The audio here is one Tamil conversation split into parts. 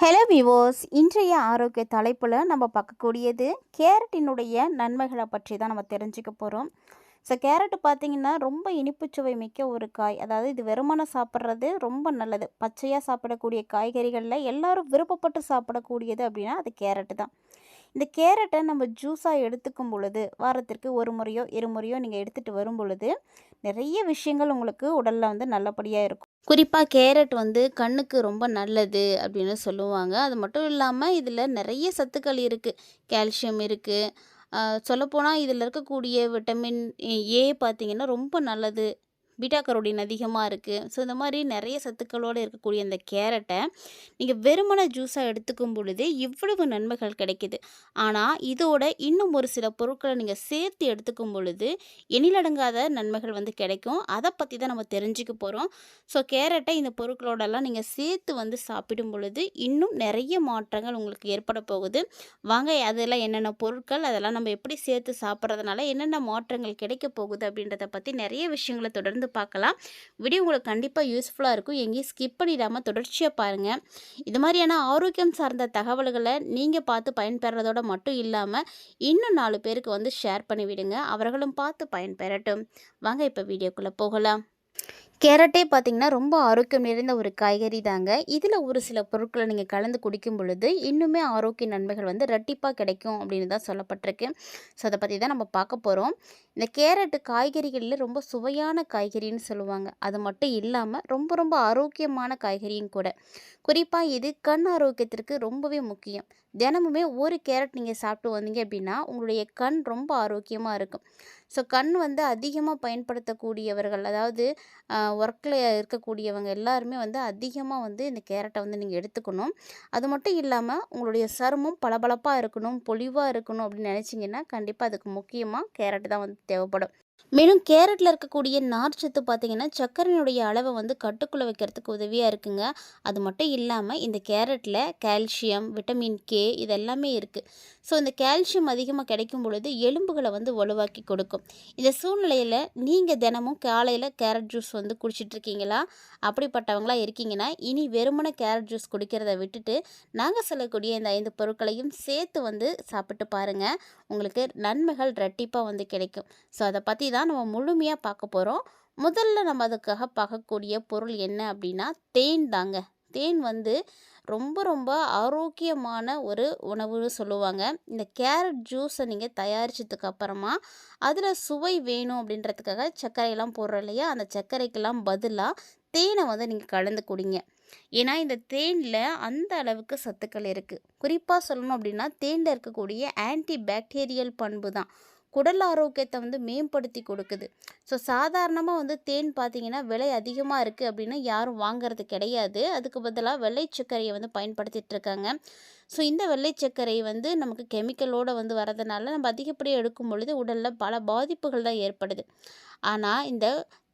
ஹலோ விவோஸ், இன்றைய ஆரோக்கிய தலைப்பில் நம்ம பார்க்கக்கூடியது கேரட்டினுடைய நன்மைகளை பற்றி தான் நம்ம தெரிஞ்சுக்க போகிறோம். ஸோ கேரட்டு பார்த்திங்கன்னா ரொம்ப இனிப்புச்சுவை மிக்க ஒரு காய். அதாவது இது வெறுமனை சாப்பிட்றது ரொம்ப நல்லது. பச்சையாக சாப்பிடக்கூடிய காய்கறிகளில் எல்லாரும் விருப்பப்பட்டு சாப்பிடக்கூடியது அப்படின்னா அது கேரட்டு தான். இந்த கேரட்டை நம்ம ஜூஸாக எடுத்துக்கும் பொழுது வாரத்திற்கு ஒரு முறையோ இருமுறையோ நீங்கள் எடுத்துகிட்டு வரும் பொழுது நிறைய விஷயங்கள் உங்களுக்கு உடலில் வந்து நல்லபடியாக இருக்கும். குறிப்பாக கேரட் வந்து கண்ணுக்கு ரொம்ப நல்லது அப்படின்னு சொல்லுவாங்க. அது மட்டும் இல்லாமல் இதில் நிறைய சத்துக்கள் இருக்குது. கால்சியம் இருக்குது. சொல்லப்போனால் இதில் இருக்கக்கூடிய விட்டமின் ஏ பார்த்திங்கன்னா ரொம்ப நல்லது. பீட்டா கரோடின் அதிகமாக இருக்குது. ஸோ இந்த மாதிரி நிறைய சத்துக்களோடு இருக்கக்கூடிய இந்த கேரட்டை நீங்கள் வெறுமனை ஜூஸாக எடுத்துக்கும் பொழுது இவ்வளவு நன்மைகள் கிடைக்கிது. ஆனால் இதோட இன்னும் ஒரு சில பொருட்களை நீங்கள் சேர்த்து எடுத்துக்கும் பொழுது எண்ணிலடங்காத நன்மைகள் வந்து கிடைக்கும். அதை பற்றி தான் நம்ம தெரிஞ்சுக்க போகிறோம். ஸோ கேரட்டை இந்த பொருட்களோடெல்லாம் நீங்கள் சேர்த்து வந்து சாப்பிடும் பொழுது இன்னும் நிறைய மாற்றங்கள் உங்களுக்கு ஏற்பட போகுது. வாங்க அதெல்லாம் என்னென்ன பொருட்கள், அதெல்லாம் நம்ம எப்படி சேர்த்து சாப்பிட்றதுனால என்னென்ன மாற்றங்கள் கிடைக்க போகுது அப்படின்றத பற்றி நிறைய விஷயங்களை தொடர்ந்து பார்க்கலாம். வீடியோ உங்களுக்கு கண்டிப்பாக யூஸ்ஃபுல்லாக இருக்கும். எங்கேயும் ஸ்கிப் பண்ணிடாமல் தொடர்ச்சியாக பாருங்கள். இது மாதிரியான ஆரோக்கியம் சார்ந்த தகவல்களை நீங்கள் பார்த்து பயன்பெறதோட மட்டும் இல்லாமல் இன்னும் 4 பேருக்கு வந்து ஷேர் பண்ணிவிடுங்க. அவர்களும் பார்த்து பயன்பெறட்டும். வாங்க இப்போ வீடியோக்குள்ளே போகலாம். கேரட்டே பார்த்திங்கன்னா ரொம்ப ஆரோக்கியம் நிறைந்த ஒரு காய்கறி தாங்க. இதில் ஒரு சில பொருட்களை நீங்கள் கலந்து குடிக்கும் பொழுது இன்னுமே ஆரோக்கிய நன்மைகள் வந்து ரெட்டிப்பாக கிடைக்கும் அப்படின்னு தான் சொல்லப்பட்டிருக்கு. ஸோ அதை பற்றி தான் நம்ம பார்க்க போகிறோம். இந்த கேரட்டு காய்கறிகளில் ரொம்ப சுவையான காய்கறின்னு சொல்லுவாங்க. அது மட்டும் இல்லாமல் ரொம்ப ரொம்ப ஆரோக்கியமான காய்கறியும் கூட. குறிப்பாக இது கண் ஆரோக்கியத்திற்கு ரொம்பவே முக்கியம். தினமுமே ஒரு கேரட் நீங்கள் சாப்பிட்டு வந்தீங்க அப்படின்னா உங்களுடைய கண் ரொம்ப ஆரோக்கியமாக இருக்கும். ஸோ கண் வந்து அதிகமாக பயன்படுத்தக்கூடியவர்கள், அதாவது ஒர்க்கில் இருக்கக்கூடியவங்க எல்லாருமே வந்து அதிகமாக வந்து இந்த கேரட்டை வந்து நீங்கள் எடுத்துக்கணும். அது மட்டும் இல்லாமல் உங்களுடைய சருமம் பளபளப்பாக இருக்கணும், பொலிவாக இருக்கணும் அப்படின்னு நினச்சிங்கன்னா கண்டிப்பாக அதுக்கு முக்கியமாக கேரட் தான் வந்து தேவைப்படும். மேலும் கேரட்டில் இருக்கக்கூடிய நார்ச்சத்து பார்த்திங்கன்னா சர்க்கரையினுடைய அளவை வந்து கட்டுக்குள்ளே வைக்கிறதுக்கு உதவியாக இருக்குங்க. அது மட்டும் இல்லாமல் இந்த கேரட்டில் கால்சியம், விட்டமின் கே இது எல்லாமே இருக்குது. ஸோ இந்த கால்சியம் அதிகமாக கிடைக்கும் பொழுது எலும்புகளை வந்து வலுவாக்கி கொடுக்கும். இந்த சூழ்நிலையில் நீங்கள் தினமும் காலையில் கேரட் ஜூஸ் வந்து குடிச்சிட்ருக்கீங்களா? அப்படிப்பட்டவங்களாக இருக்கீங்கன்னா இனி வெறுமனை கேரட் ஜூஸ் குடிக்கிறத விட்டுட்டு நாங்கள் சொல்லக்கூடிய இந்த 5 பொருட்களையும் சேர்த்து வந்து சாப்பிட்டு பாருங்கள். உங்களுக்கு நன்மைகள் ரெட்டிப்பாக வந்து கிடைக்கும். ஸோ அதை பற்றி தான் நம்ம முழுமையாக பார்க்க போகிறோம். முதல்ல நம்ம அதுக்காக பார்க்கக்கூடிய பொருள் என்ன அப்படின்னா தேன் தாங்க. தேன் வந்து ரொம்ப ரொம்ப ஆரோக்கியமான ஒரு உணவுன்னு சொல்லுவாங்க. இந்த கேரட் ஜூஸை நீங்கள் தயாரித்ததுக்கு அப்புறமா அதில் சுவை வேணும் அப்படின்றதுக்காக சர்க்கரையெல்லாம் போடுறோம் இல்லையா, அந்த சர்க்கரைக்கெல்லாம் பதிலாக தேனை வந்து நீங்கள் கலந்து குடிங்க. ஏன்னா இந்த தேனில் அந்த அளவுக்கு சத்துக்கள் இருக்குது. குறிப்பாக சொல்லணும் அப்படின்னா தேனில் இருக்கக்கூடிய ஆன்டி பாக்டீரியல் பண்பு தான் குடல் ஆரோக்கியத்தை வந்து மேம்படுத்தி கொடுக்குது. ஸோ சாதாரணமாக வந்து தேன் பார்த்திங்கன்னா விலை அதிகமாக இருக்குது அப்படின்னு யாரும் வாங்கிறது கிடையாது. அதுக்கு பதிலாக வெள்ளை சர்க்கரையை வந்து பயன்படுத்திகிட்டு இருக்காங்க. ஸோ இந்த வெள்ளை சர்க்கரை வந்து நமக்கு கெமிக்கலோடு வந்து வரதுனால நம்ம அதிகப்படியாக எடுக்கும் பொழுது உடலில் பல பாதிப்புகள் தான் ஏற்படுது. ஆனால் இந்த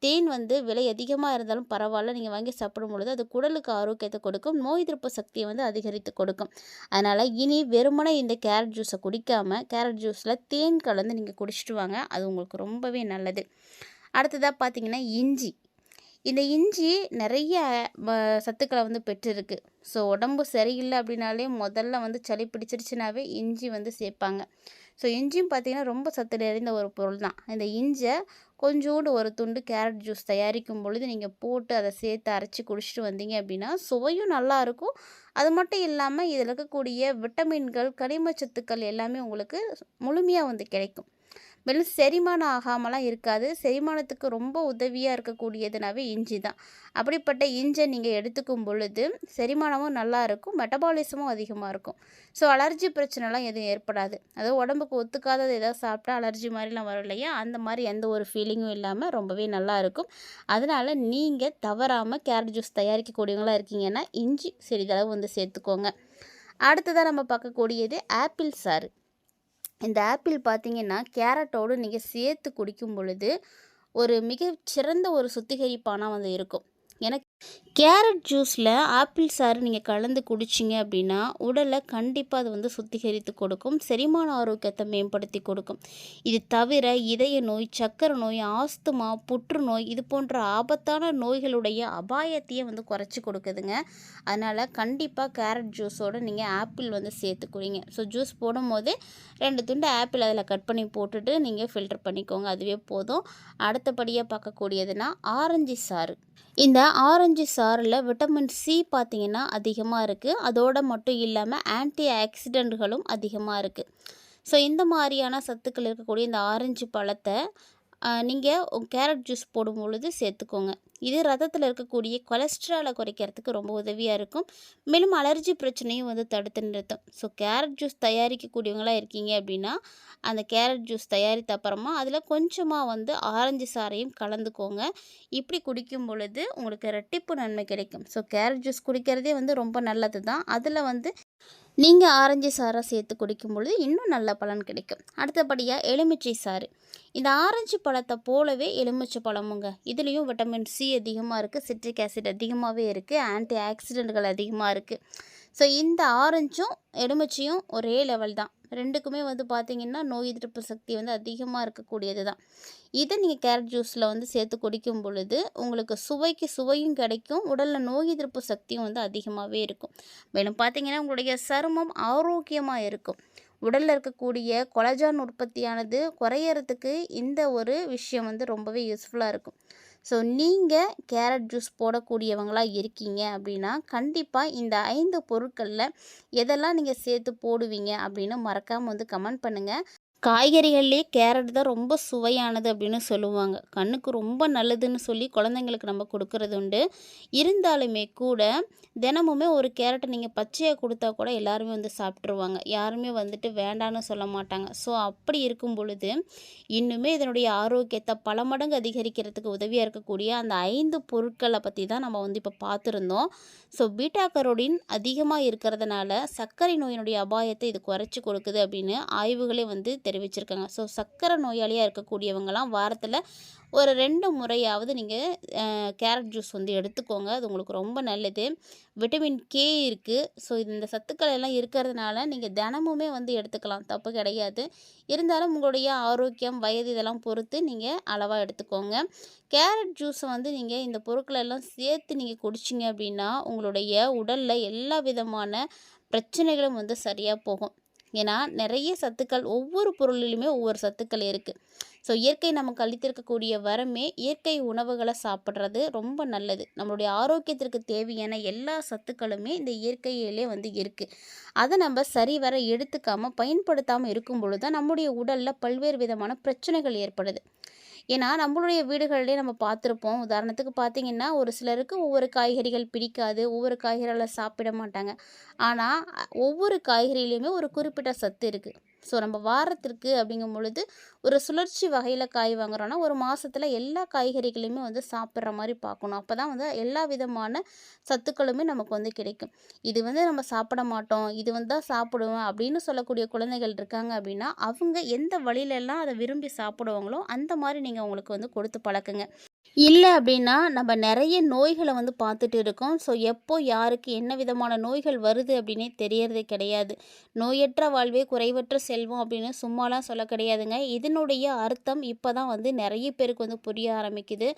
தேன் வந்து விலை அதிகமாக இருந்தாலும் பரவாயில்ல, நீங்கள் வாங்கி சாப்பிடும் பொழுது அது குடலுக்கு ஆரோக்கியத்தை கொடுக்கும், நோய் எதிர்ப்பு சக்தியை வந்து அதிகரித்து கொடுக்கும். அதனால் இனி வெறுமனே இந்த கேரட் ஜூஸை குடிக்காமல் கேரட் ஜூஸில் தேன் கலந்து நீங்கள் குடிச்சிட்டு வாங்க. அது உங்களுக்கு ரொம்பவே நல்லது. அடுத்ததாக பார்த்திங்கன்னா இஞ்சி. இந்த இஞ்சி நிறைய சத்துக்களை வந்து பெற்றிருக்கு. ஸோ உடம்பு சரியில்லை அப்படின்னாலே முதல்ல வந்து சளி பிடிச்சிருச்சுனாவே இஞ்சி வந்து சேர்ப்பாங்க. ஸோ இஞ்சியும் பார்த்திங்கன்னா ரொம்ப சத்து நிறைந்த ஒரு பொருள் தான். இந்த இஞ்சை கொஞ்சோண்டு ஒரு துண்டு கேரட் ஜூஸ் தயாரிக்கும் பொழுது நீங்கள் போட்டு அதை சேர்த்து அரைச்சி குடிச்சிட்டு வந்தீங்க அப்படின்னா சுவையும் நல்லாயிருக்கும். அது மட்டும் இல்லாமல் இதில் இருக்கக்கூடிய விட்டமின்கள், கனிமச்சத்துக்கள் எல்லாமே உங்களுக்கு முழுமையாக வந்து கிடைக்கும். மேலும் செரிமானம் ஆகாமலாம் இருக்காது. செரிமானத்துக்கு ரொம்ப உதவியாக இருக்கக்கூடியதுனாவே இஞ்சி தான். அப்படிப்பட்ட இஞ்சை நீங்கள் எடுத்துக்கும் பொழுது செரிமானமும் நல்லா இருக்கும், மெட்டபாலிசமும் அதிகமாக இருக்கும். ஸோ அலர்ஜி பிரச்சனைலாம் எதுவும் ஏற்படாது. அதாவது உடம்புக்கு ஒத்துக்காதது எதாவது சாப்பிட்டா அலர்ஜி மாதிரிலாம் வரும் இல்லையா, அந்த மாதிரி எந்த ஒரு ஃபீலிங்கும் இல்லாமல் ரொம்பவே நல்லா இருக்கும். அதனால் நீங்கள் தவறாமல் கேரட் ஜூஸ் தயாரிக்கக்கூடியவங்களாக இருக்கீங்கன்னா இஞ்சி சிறிதளவு வந்து சேர்த்துக்கோங்க. அடுத்ததாக நம்ம பார்க்கக்கூடியது ஆப்பிள் சாறு. இந்த ஆப்பிள் பார்த்திங்கன்னா கேரட்டோடு நீங்கள் சேர்த்து குடிக்கும் பொழுது ஒரு மிகச்சிறந்த ஒரு சுத்திகரிப்பான வந்து இருக்கும். எனக்கு கேரட் ஜூஸில் ஆப்பிள் சாறு நீங்கள் கலந்து குடிச்சிங்க அப்படின்னா உடலை கண்டிப்பாக அது வந்து சுத்திகரித்து கொடுக்கும், செரிமான ஆரோக்கியத்தை மேம்படுத்தி கொடுக்கும். இது தவிர இதய நோய், சர்க்கரை நோய், ஆஸ்துமா, புற்றுநோய் இது போன்ற ஆபத்தான நோய்களுடைய அபாயத்தையே வந்து குறைச்சி கொடுக்குதுங்க. அதனால் கண்டிப்பாக கேரட் ஜூஸோடு நீங்கள் ஆப்பிள் வந்து சேர்த்து குடிங்க. ஸோ ஜூஸ் போடும்போது 2 துண்டு ஆப்பிள் அதில் கட் பண்ணி போட்டுட்டு நீங்கள் ஃபில்டர் பண்ணிக்கோங்க, அதுவே போதும். அடுத்தபடியாக பார்க்கக்கூடியதுன்னா ஆரஞ்சு சாறு. இந்த ஆரஞ்சு சாறில் விட்டமின் சி பார்த்திங்கன்னா அதிகமாக இருக்குது. அதோடு மட்டும் இல்லாமல் ஆன்டி ஆக்சிடென்ட்களும் அதிகமாக இருக்குது. ஸோ இந்த மாதிரியான சத்துக்கள் இருக்கக்கூடிய இந்த ஆரஞ்சு பழத்தை நீங்கள் கேரட் ஜூஸ் போடும் பொழுது சேர்த்துக்கோங்க. இது ரத்தத்தில் இருக்கக்கூடிய கொலஸ்ட்ராலை குறைக்கிறதுக்கு ரொம்ப உதவியாக இருக்கும். மேலும் அலர்ஜி பிரச்சனையும் வந்து தடுத்து நிறுத்தும். ஸோ கேரட் ஜூஸ் தயாரிக்கக்கூடியவங்களாக இருக்கீங்க அப்படின்னா அந்த கேரட் ஜூஸ் தயாரித்த அப்புறமா அதில் கொஞ்சமாக வந்து ஆரஞ்சு சாறையும் கலந்துக்கோங்க. இப்படி குடிக்கும் பொழுது உங்களுக்கு ரெட்டிப்பு நன்மை கிடைக்கும். ஸோ கேரட் ஜூஸ் குடிக்கிறதே வந்து ரொம்ப நல்லது தான். அதில் வந்து நீங்கள் ஆரஞ்சு சாறை சேர்த்து குடிக்கும் பொழுது இன்னும் நல்ல பலன் கிடைக்கும். அடுத்தபடியாக எலுமிச்சை சாறு. இந்த ஆரஞ்சு பழத்தை போலவே எலுமிச்சை பழமுங்க. இதுலேயும் விட்டமின் சி அதிகமாக இருக்குது, சிட்ரிக் ஆசிட் அதிகமாகவே இருக்குது, ஆன்டி ஆக்சிடென்ட்கள் அதிகமாக இருக்குது. ஸோ இந்த ஆரஞ்சும் எலுமிச்சையும் ஒரே லெவல் தான். ரெண்டுக்குமே வந்து பார்த்திங்கன்னா நோய் எதிர்ப்பு சக்தி வந்து அதிகமாக இருக்கக்கூடியது தான். இதை நீங்கள் கேரட் ஜூஸில் வந்து சேர்த்து குடிக்கும் பொழுது உங்களுக்கு சுவைக்கு சுவையும் கிடைக்கும், உடலில் நோய் எதிர்ப்பு சக்தியும் வந்து அதிகமாகவே இருக்கும். மேலும் பார்த்திங்கன்னா உங்களுடைய சருமம் ஆரோக்கியமாக இருக்கும். உடலில் இருக்கக்கூடிய கொலஜான் உற்பத்தியானது குறையறதுக்கு இந்த ஒரு விஷயம் வந்து ரொம்பவே யூஸ்ஃபுல்லாக இருக்கும். ஸோ நீங்கள் கேரட் ஜூஸ் போடக்கூடியவங்களாக இருக்கீங்க அப்படின்னா கண்டிப்பாக இந்த 5 பொருட்களில் எதெல்லாம் நீங்கள் சேர்த்து போடுவீங்க அப்படின்னு மறக்காமல் வந்து கமெண்ட் பண்ணுங்கள். காய்கறிகள்லேயே கேரட் தான் ரொம்ப சுவையானது அப்படின்னு சொல்லுவாங்க. கண்ணுக்கு ரொம்ப நல்லதுன்னு சொல்லி குழந்தைங்களுக்கு நம்ம கொடுக்கறது உண்டு. இருந்தாலுமே கூட தினமுமே ஒரு கேரட்டை நீங்கள் பச்சையாக கொடுத்தா கூட எல்லாருமே வந்து சாப்பிட்ருவாங்க. யாருமே வந்துட்டு வேண்டான்னு சொல்ல மாட்டாங்க. ஸோ அப்படி இருக்கும் பொழுது இன்னுமே இதனுடைய ஆரோக்கியத்தை பல மடங்கு அதிகரிக்கிறதுக்கு உதவியாக இருக்கக்கூடிய அந்த 5 பொருட்களை பற்றி தான் நம்ம வந்து இப்போ பார்த்துருந்தோம். ஸோ பீட்டா கரோடின் அதிகமாக இருக்கிறதுனால சர்க்கரை நோயினுடைய அபாயத்தை இது குறைச்சி கொடுக்குது அப்படின்னு ஆய்வுகளே வந்து தெரிவிச்சிருக்காங்க. ஸோ சர்க்கரை நோயாளியாக இருக்கக்கூடியவங்களாம் வாரத்தில் ஒரு 2 முறையாவது நீங்கள் கேரட் ஜூஸ் வந்து எடுத்துக்கோங்க. அது உங்களுக்கு ரொம்ப நல்லது. விட்டமின் கே இருக்குது. ஸோ இந்த சத்துக்கள் எல்லாம் இருக்கிறதுனால நீங்கள் தினமுமே வந்து எடுத்துக்கலாம், தப்பு கிடையாது. இருந்தாலும் உங்களுடைய ஆரோக்கியம், வயது இதெல்லாம் பொறுத்து நீங்கள் அளவாக எடுத்துக்கோங்க. கேரட் ஜூஸை வந்து நீங்கள் இந்த பொருட்களெல்லாம் சேர்த்து நீங்கள் குடிச்சிங்க அப்படின்னா உங்களுடைய உடலில் எல்லா விதமான பிரச்சனைகளும் வந்து சரியாக போகும். ஏன்னா நிறைய சத்துக்கள் ஒவ்வொரு பொருளிலுமே ஒவ்வொரு சத்துக்கள் இருக்குது. ஸோ இயற்கை நமக்கு அளித்திருக்கக்கூடிய வரமே இயற்கை உணவுகளை சாப்பிட்றது ரொம்ப நல்லது. நம்மளுடைய ஆரோக்கியத்திற்கு தேவையான எல்லா சத்துக்களுமே இந்த இயற்கையிலே வந்து இருக்குது. அதை நம்ம சரிவர எடுத்துக்காமல் பயன்படுத்தாமல் இருக்கும் பொழுது தான் நம்முடைய உடலில் பல்வேறு விதமான பிரச்சனைகள் ஏற்படுது. ஏன்னா நம்மளுடைய வீடுகள்லேயே நம்ம பார்த்துருப்போம். உதாரணத்துக்கு பார்த்தீங்கன்னா ஒரு சிலருக்கு ஒவ்வொரு காய்கறிகள் பிடிக்காது, ஒவ்வொரு காய்கறிகளை சாப்பிட மாட்டாங்க. ஆனால் ஒவ்வொரு காய்கறியிலையுமே ஒரு குறிப்பிட்ட சத்து இருக்குது. ஸோ நம்ம வாரத்திற்கு அப்படிங்கும் பொழுது ஒரு சுழற்சி வகையில் காய் வாங்குறோன்னா ஒரு மாதத்தில் எல்லா காய்கறிகளையுமே வந்து சாப்பிட்ற மாதிரி பார்க்கணும். அப்போ தான் வந்து எல்லா விதமான சத்துக்களுமே நமக்கு வந்து கிடைக்கும். இது வந்து நம்ம சாப்பிட மாட்டோம், இது வந்து தான் சாப்பிடுவேன் அப்படின்னு சொல்லக்கூடிய குழந்தைகள் இருக்காங்க அப்படின்னா அவங்க எந்த வழியிலெல்லாம் அதை விரும்பி சாப்பிடுவாங்களோ அந்த மாதிரி நீங்கள் அவங்களுக்கு வந்து கொடுத்து பழக்குங்க. இல்லை அப்படின்னா நம்ம நிறைய நோய்களை வந்து பார்த்துட்டு இருக்கோம். ஸோ எப்போ யாருக்கு என்ன விதமான நோய்கள் வருது அப்படின்னே தெரியறதே கிடையாது. நோயற்ற வாழ்வே குறைவற்ற செல்வம் அப்படின்னு சும்மாலாம் சொல்ல கிடையாதுங்க. இதனுடைய அர்த்தம் இப்போ தான் வந்து நிறைய பேருக்கு வந்து புரிய ஆரம்பிக்குது.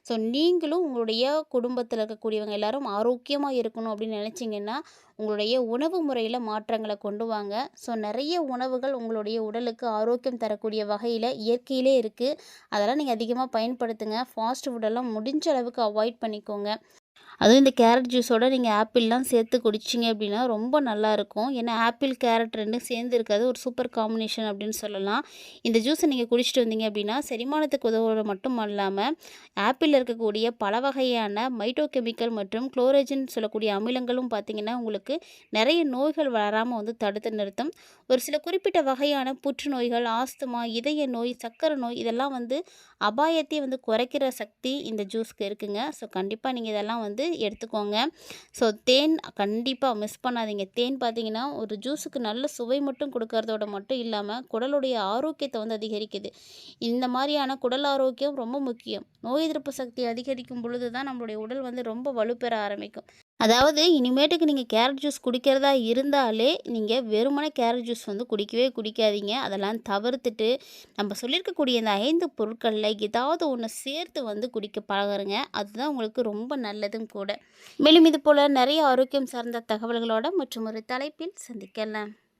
ஸோ நீங்களும் உங்களுடைய குடும்பத்தில் இருக்கக்கூடியவங்க எல்லாரும் ஆரோக்கியமாக இருக்கணும் அப்படின்னு நினச்சிங்கன்னா உங்களுடைய உணவு முறையில் மாற்றங்களை கொண்டு வாங்க. ஸோ நிறைய உணவுகள் உங்களுடைய உடலுக்கு ஆரோக்கியம் தரக்கூடிய வகையில் இயற்கையிலே இருக்குது. அதெல்லாம் நீங்கள் அதிகமாக பயன்படுத்துங்க. ஃபாஸ்ட் ஃபுட்டெல்லாம் முடிஞ்ச அளவுக்கு அவாய்ட் பண்ணிக்கோங்க. அதுவும் இந்த கேரட் ஜூஸோட நீங்கள் ஆப்பிள்லாம் சேர்த்து குடிச்சிங்க அப்படின்னா ரொம்ப நல்லாயிருக்கும். ஏன்னா ஆப்பிள், கேரட் 2ம் சேர்ந்து இருக்கிறது ஒரு சூப்பர் காம்பினேஷன் அப்படின்னு சொல்லலாம். இந்த ஜூஸை நீங்கள் குடிச்சிட்டு வந்தீங்க அப்படின்னா செரிமானத்துக்கு உதவுறது மட்டும் இல்லாமல் ஆப்பிளில் இருக்கக்கூடிய பல வகையான மைட்டோகெமிக்கல் மற்றும் குளோரஜின் சொல்லக்கூடிய அமிலங்களும் பார்த்திங்கன்னா உங்களுக்கு நிறைய நோய்கள் வராமல் வந்து தடுத்து நிறுத்தும். ஒரு சில குறிப்பிட்ட வகையான புற்றுநோய்கள், ஆஸ்துமா, இதய நோய், சர்க்கரை நோய் இதெல்லாம் வந்து அபாயத்தை வந்து குறைக்கிற சக்தி இந்த ஜூஸ்க்கு இருக்குங்க. ஸோ கண்டிப்பாக நீங்கள் இதெல்லாம் வந்து எடுத்துக்கோங்க. ஸோ தேன் கண்டிப்பாக மிஸ் பண்ணாதீங்க. தேன் பார்த்தீங்கன்னா ஒரு ஜூஸுக்கு நல்ல சுவை மட்டும் கொடுக்கறதோட மட்டும் இல்லாமல் குடலுடைய ஆரோக்கியத்தை வந்து அதிகரிக்குது. இந்த மாதிரியான குடல் ஆரோக்கியம் ரொம்ப முக்கியம். நோய் எதிர்ப்பு சக்தி அதிகரிக்கும் பொழுது தான் நம்மளுடைய உடல் வந்து ரொம்ப வலுப்பெற ஆரம்பிக்கும். அதாவது இனிமேட்டுக்கு நீங்கள் கேரட் ஜூஸ் குடிக்கிறதா இருந்தாலே நீங்கள் வெறுமனே கேரட் ஜூஸ் வந்து குடிக்கவே குடிக்காதீங்க. அதெல்லாம் தவிர்த்துட்டு நம்ம சொல்லியிருக்கக்கூடிய இந்த 5 பொருட்களில் ஏதாவது ஒன்று சேர்த்து வந்து குடிக்க பழகுங்க. அதுதான் உங்களுக்கு ரொம்ப நல்லதும் கூட. மேலும் இது போல் நிறைய ஆரோக்கியம் சார்ந்த தகவல்களோட மற்றும் ஒரு தலைப்பில் சந்திக்கலாம்.